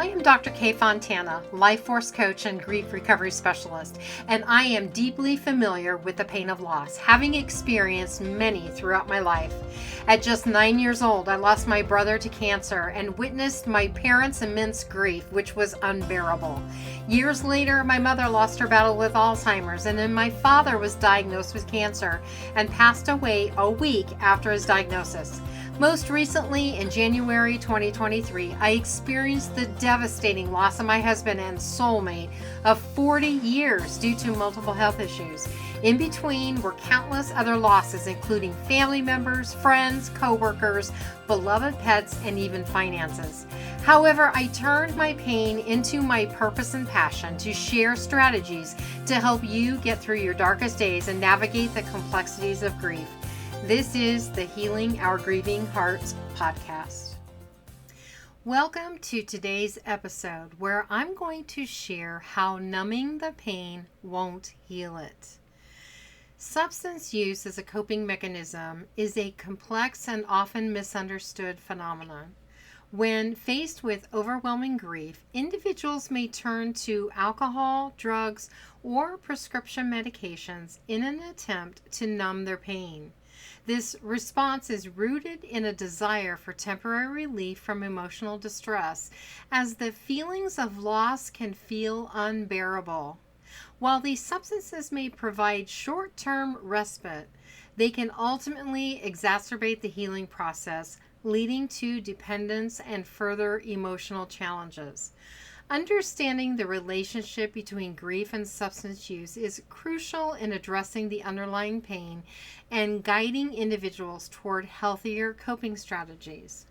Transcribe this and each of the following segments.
I am Dr. Kay Fontana, life force coach and grief recovery specialist, and I am deeply familiar with the pain of loss, having experienced many throughout my life. At just 9 years old, I lost my brother to cancer and witnessed my parents' immense grief, which was unbearable. Years later, my mother lost her battle with Alzheimer's, and then my father was diagnosed with cancer and passed away a week after his diagnosis. Most recently, in January 2023, I experienced the devastating loss of my husband and soulmate of 40 years due to multiple health issues. In between were countless other losses, including family members, friends, co-workers, beloved pets, and even finances. However, I turned my pain into my purpose and passion to share strategies to help you get through your darkest days and navigate the complexities of grief. This is the Healing Our Grieving Hearts podcast. Welcome to today's episode where I'm going to share how numbing the pain won't heal it. Substance use as a coping mechanism is a complex and often misunderstood phenomenon. When faced with overwhelming grief, individuals may turn to alcohol, drugs, or prescription medications in an attempt to numb their pain. This response is rooted in a desire for temporary relief from emotional distress, as the feelings of loss can feel unbearable. While these substances may provide short-term respite, they can ultimately exacerbate the healing process, leading to dependence and further emotional challenges. Understanding the relationship between grief and substance use is crucial in addressing the underlying pain and guiding individuals toward healthier coping strategies.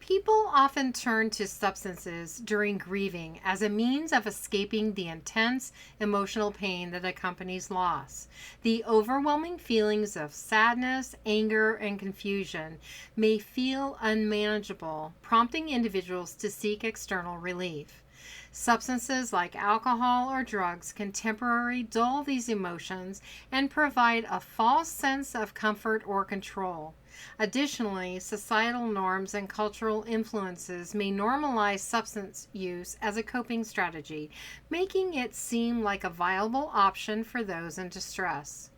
People often turn to substances during grieving as a means of escaping the intense emotional pain that accompanies loss. The overwhelming feelings of sadness, anger, and confusion may feel unmanageable, prompting individuals to seek external relief. Substances like alcohol or drugs can temporarily dull these emotions and provide a false sense of comfort or control. Additionally, societal norms and cultural influences may normalize substance use as a coping strategy, making it seem like a viable option for those in distress.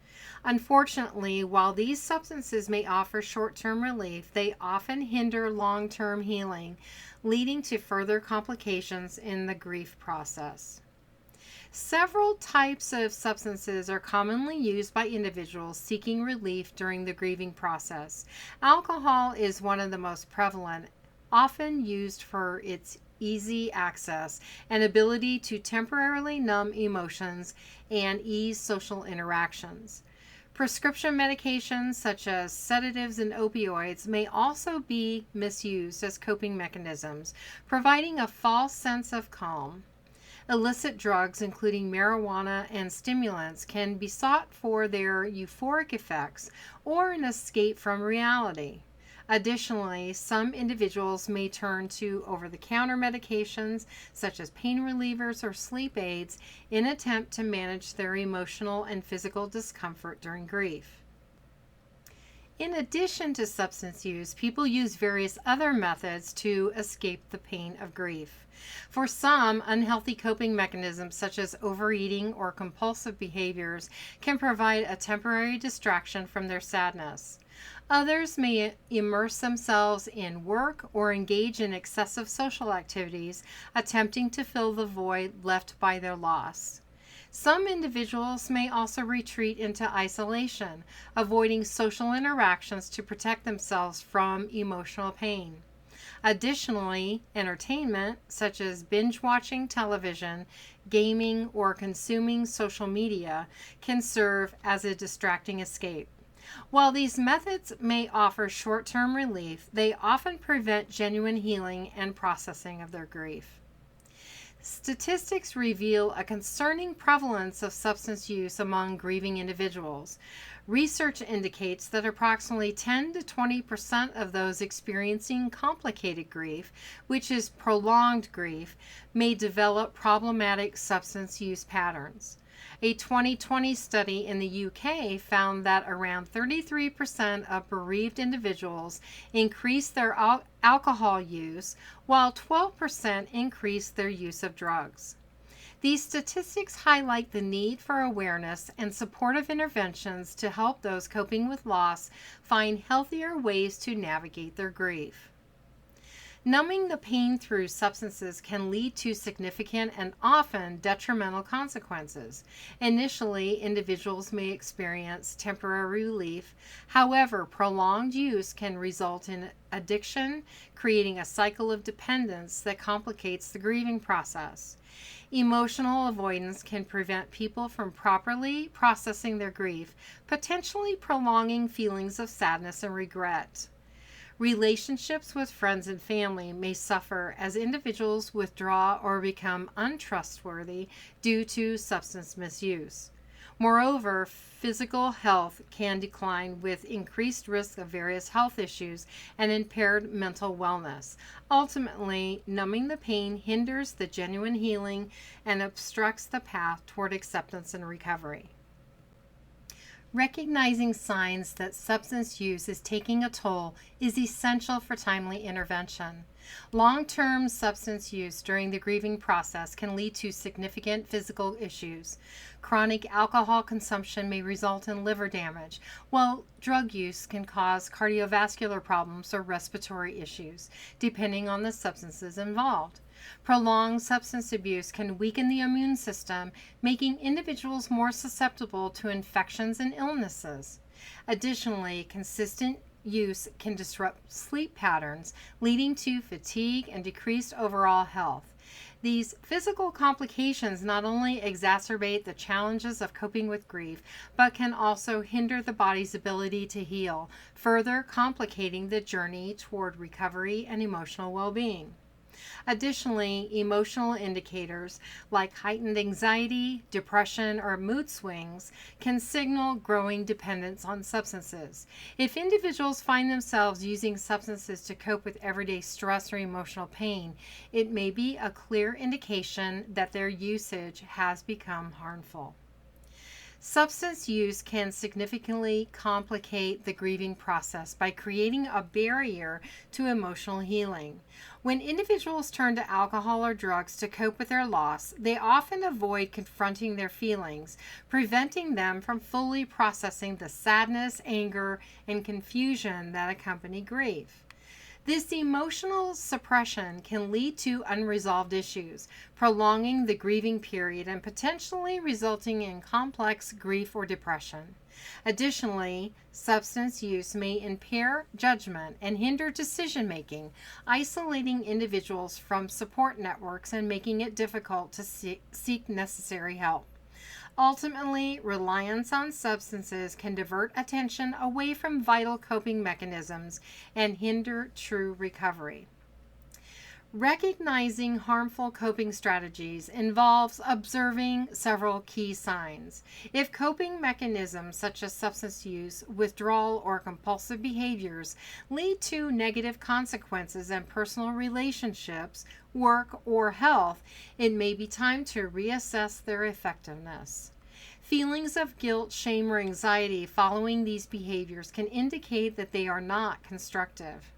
Unfortunately, while these substances may offer short-term relief, they often hinder long-term healing, leading to further complications in the grief process. Several types of substances are commonly used by individuals seeking relief during the grieving process. Alcohol is one of the most prevalent, often used for its easy access and ability to temporarily numb emotions and ease social interactions. Prescription medications such as sedatives and opioids may also be misused as coping mechanisms, providing a false sense of calm. Illicit drugs, including marijuana and stimulants, can be sought for their euphoric effects or an escape from reality. Additionally, some individuals may turn to over-the-counter medications such as pain relievers or sleep aids in an attempt to manage their emotional and physical discomfort during grief. In addition to substance use, people use various other methods to escape the pain of grief. For some, unhealthy coping mechanisms such as overeating or compulsive behaviors can provide a temporary distraction from their sadness. Others may immerse themselves in work or engage in excessive social activities, attempting to fill the void left by their loss. Some individuals may also retreat into isolation, avoiding social interactions to protect themselves from emotional pain. Additionally, entertainment, such as binge watching television, gaming, or consuming social media, can serve as a distracting escape. While these methods may offer short-term relief, they often prevent genuine healing and processing of their grief. Statistics reveal a concerning prevalence of substance use among grieving individuals. Research indicates that approximately 10 to 20% of those experiencing complicated grief, which is prolonged grief, may develop problematic substance use patterns. A 2020 study in the UK found that around 33% of bereaved individuals increased their alcohol use, while 12% increased their use of drugs. These statistics highlight the need for awareness and supportive interventions to help those coping with loss find healthier ways to navigate their grief. Numbing the pain through substances can lead to significant and often detrimental consequences. Initially, individuals may experience temporary relief. However, prolonged use can result in addiction, creating a cycle of dependence that complicates the grieving process. Emotional avoidance can prevent people from properly processing their grief, potentially prolonging feelings of sadness and regret. Relationships with friends and family may suffer as individuals withdraw or become untrustworthy due to substance misuse. Moreover, physical health can decline with increased risk of various health issues and impaired mental wellness. Ultimately, numbing the pain hinders the genuine healing and obstructs the path toward acceptance and recovery. Recognizing signs that substance use is taking a toll is essential for timely intervention. Long-term substance use during the grieving process can lead to significant physical issues. Chronic alcohol consumption may result in liver damage, while drug use can cause cardiovascular problems or respiratory issues, depending on the substances involved. Prolonged substance abuse can weaken the immune system, making individuals more susceptible to infections and illnesses. Additionally, consistent use can disrupt sleep patterns, leading to fatigue and decreased overall health. These physical complications not only exacerbate the challenges of coping with grief, but can also hinder the body's ability to heal, further complicating the journey toward recovery and emotional well-being. Additionally, emotional indicators like heightened anxiety, depression, or mood swings can signal growing dependence on substances. If individuals find themselves using substances to cope with everyday stress or emotional pain, it may be a clear indication that their usage has become harmful. Substance use can significantly complicate the grieving process by creating a barrier to emotional healing. When individuals turn to alcohol or drugs to cope with their loss, they often avoid confronting their feelings, preventing them from fully processing the sadness, anger, and confusion that accompany grief. This emotional suppression can lead to unresolved issues, prolonging the grieving period and potentially resulting in complex grief or depression. Additionally, substance use may impair judgment and hinder decision making, isolating individuals from support networks and making it difficult to seek necessary help. Ultimately, reliance on substances can divert attention away from vital coping mechanisms and hinder true recovery. Recognizing harmful coping strategies involves observing several key signs. If coping mechanisms such as substance use, withdrawal, or compulsive behaviors lead to negative consequences in personal relationships, work, or health, it may be time to reassess their effectiveness. Feelings of guilt, shame, or anxiety following these behaviors can indicate that they are not constructive.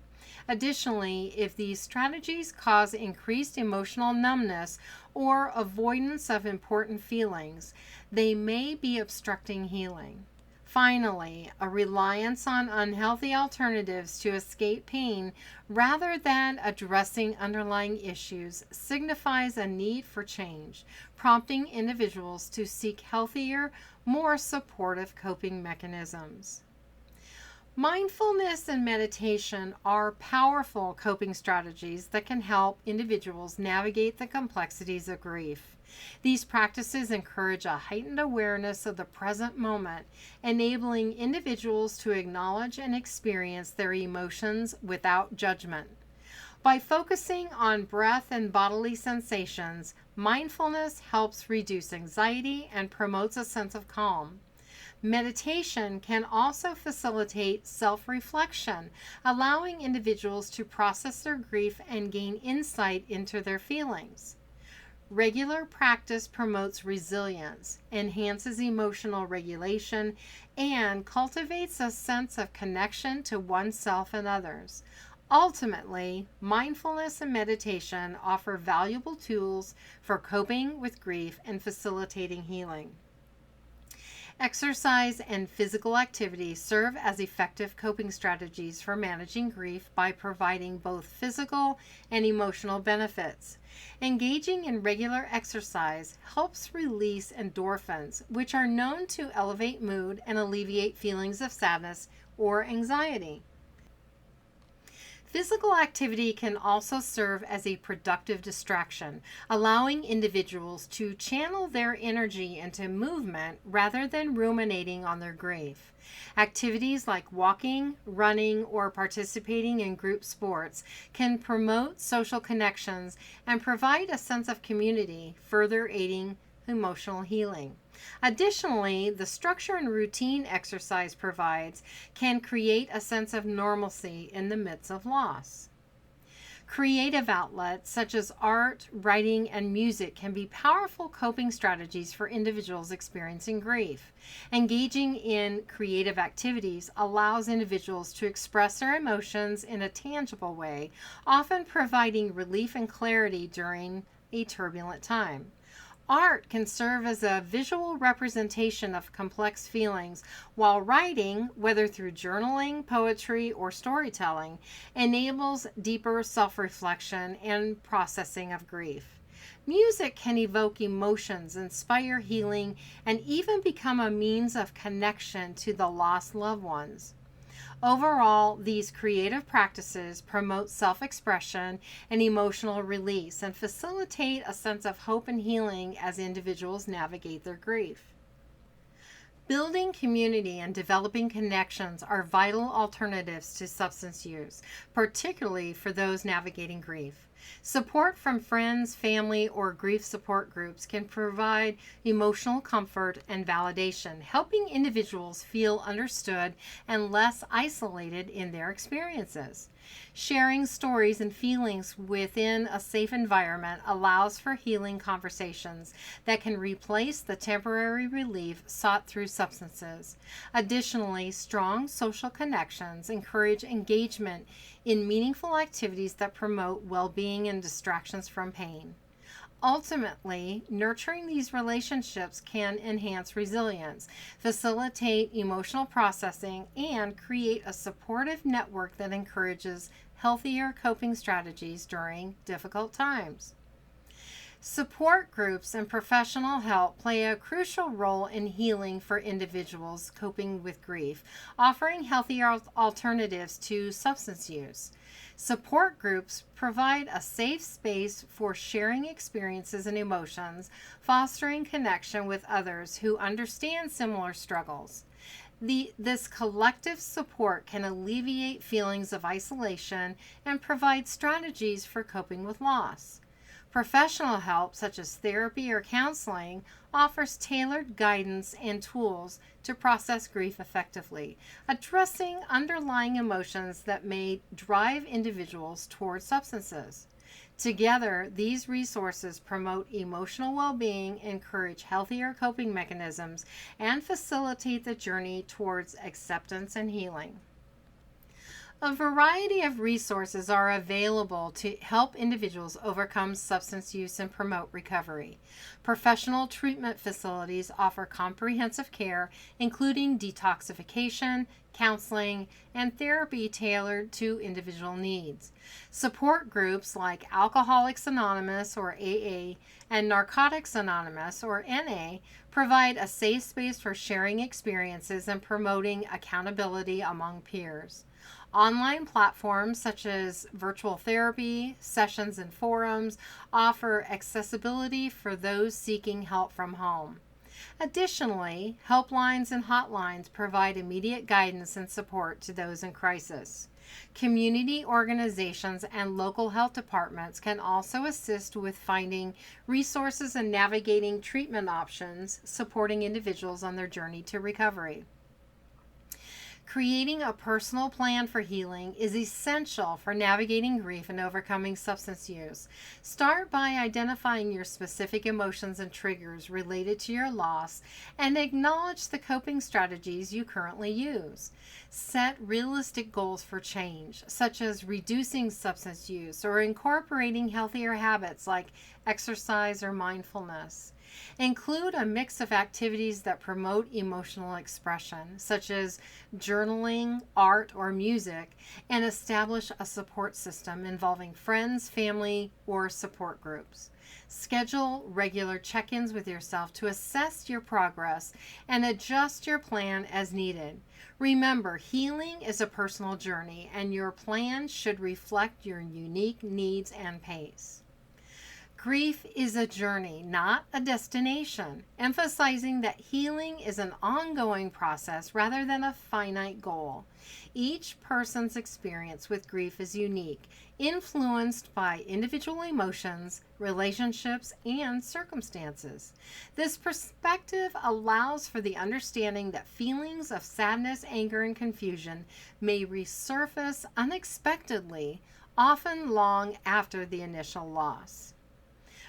Additionally, if these strategies cause increased emotional numbness or avoidance of important feelings, they may be obstructing healing. Finally, a reliance on unhealthy alternatives to escape pain rather than addressing underlying issues signifies a need for change, prompting individuals to seek healthier, more supportive coping mechanisms. Mindfulness and meditation are powerful coping strategies that can help individuals navigate the complexities of grief. These practices encourage a heightened awareness of the present moment, enabling individuals to acknowledge and experience their emotions without judgment. By focusing on breath and bodily sensations, mindfulness helps reduce anxiety and promotes a sense of calm. Meditation can also facilitate self-reflection, allowing individuals to process their grief and gain insight into their feelings. Regular practice promotes resilience, enhances emotional regulation, and cultivates a sense of connection to oneself and others. Ultimately, mindfulness and meditation offer valuable tools for coping with grief and facilitating healing. Exercise and physical activity serve as effective coping strategies for managing grief by providing both physical and emotional benefits. Engaging in regular exercise helps release endorphins, which are known to elevate mood and alleviate feelings of sadness or anxiety. Physical activity can also serve as a productive distraction, allowing individuals to channel their energy into movement rather than ruminating on their grief. Activities like walking, running, or participating in group sports can promote social connections and provide a sense of community, further aiding emotional healing. Additionally, the structure and routine exercise provides can create a sense of normalcy in the midst of loss. Creative outlets such as art, writing, and music can be powerful coping strategies for individuals experiencing grief. Engaging in creative activities allows individuals to express their emotions in a tangible way, often providing relief and clarity during a turbulent time. Art can serve as a visual representation of complex feelings, while writing, whether through journaling, poetry, or storytelling, enables deeper self-reflection and processing of grief. Music can evoke emotions, inspire healing, and even become a means of connection to the lost loved ones. Overall, these creative practices promote self-expression and emotional release and facilitate a sense of hope and healing as individuals navigate their grief. Building community and developing connections are vital alternatives to substance use, particularly for those navigating grief. Support from friends, family, or grief support groups can provide emotional comfort and validation, helping individuals feel understood and less isolated in their experiences. Sharing stories and feelings within a safe environment allows for healing conversations that can replace the temporary relief sought through substances. Additionally, strong social connections encourage engagement in meaningful activities that promote well-being and distractions from pain. Ultimately, nurturing these relationships can enhance resilience, facilitate emotional processing, and create a supportive network that encourages healthier coping strategies during difficult times. Support groups and professional help play a crucial role in healing for individuals coping with grief, offering healthier alternatives to substance use. Support groups provide a safe space for sharing experiences and emotions, fostering connection with others who understand similar struggles. This collective support can alleviate feelings of isolation and provide strategies for coping with loss. Professional help, such as therapy or counseling, offers tailored guidance and tools to process grief effectively, addressing underlying emotions that may drive individuals toward substances. Together, these resources promote emotional well-being, encourage healthier coping mechanisms, and facilitate the journey towards acceptance and healing. A variety of resources are available to help individuals overcome substance use and promote recovery. Professional treatment facilities offer comprehensive care, including detoxification, counseling, and therapy tailored to individual needs. Support groups like Alcoholics Anonymous, or AA, and Narcotics Anonymous, or NA, provide a safe space for sharing experiences and promoting accountability among peers. Online platforms such as virtual therapy, sessions, and forums offer accessibility for those seeking help from home. Additionally, helplines and hotlines provide immediate guidance and support to those in crisis. Community organizations and local health departments can also assist with finding resources and navigating treatment options, supporting individuals on their journey to recovery. Creating a personal plan for healing is essential for navigating grief and overcoming substance use. Start by identifying your specific emotions and triggers related to your loss and acknowledge the coping strategies you currently use. Set realistic goals for change, such as reducing substance use or incorporating healthier habits like exercise or mindfulness. Include a mix of activities that promote emotional expression, such as journaling, art, or music, and establish a support system involving friends, family, or support groups. Schedule regular check-ins with yourself to assess your progress and adjust your plan as needed. Remember, healing is a personal journey, and your plan should reflect your unique needs and pace. Grief is a journey, not a destination, emphasizing that healing is an ongoing process rather than a finite goal. Each person's experience with grief is unique, influenced by individual emotions, relationships, and circumstances. This perspective allows for the understanding that feelings of sadness, anger, and confusion may resurface unexpectedly, often long after the initial loss.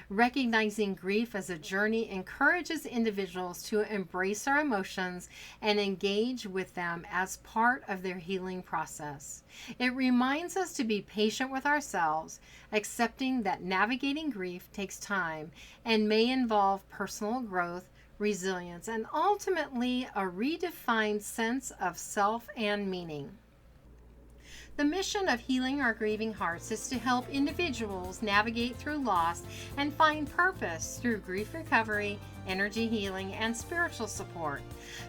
Recognizing grief as a journey encourages individuals to embrace our emotions and engage with them as part of their healing process. It reminds us to be patient with ourselves, accepting that navigating grief takes time and may involve personal growth, resilience, and ultimately a redefined sense of self and meaning. The mission of Healing Our Grieving Hearts is to help individuals navigate through loss and find purpose through grief recovery, energy healing, and spiritual support.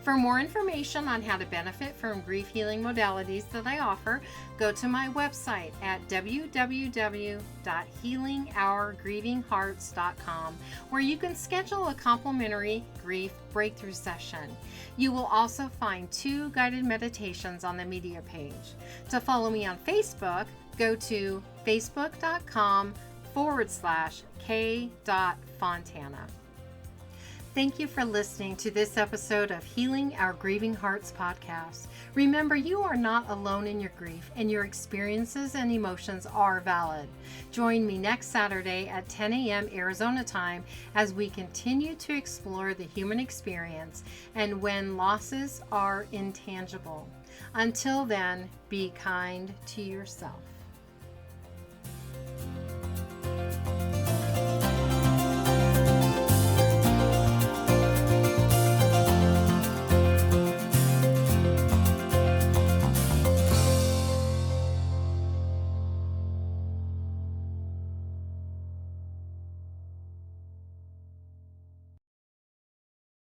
For more information on how to benefit from grief healing modalities that I offer, go to my website at www.healingourgrievinghearts.com, where you can schedule a complimentary grief breakthrough session. You will also find 2 guided meditations on the media page. To follow me on Facebook, go to facebook.com/k.fontana. Thank you for listening to this episode of Healing Our Grieving Hearts podcast. Remember, you are not alone in your grief, and your experiences and emotions are valid. Join me next Saturday at 10 a.m. Arizona time as we continue to explore the human experience and when losses are intangible. Until then, be kind to yourself.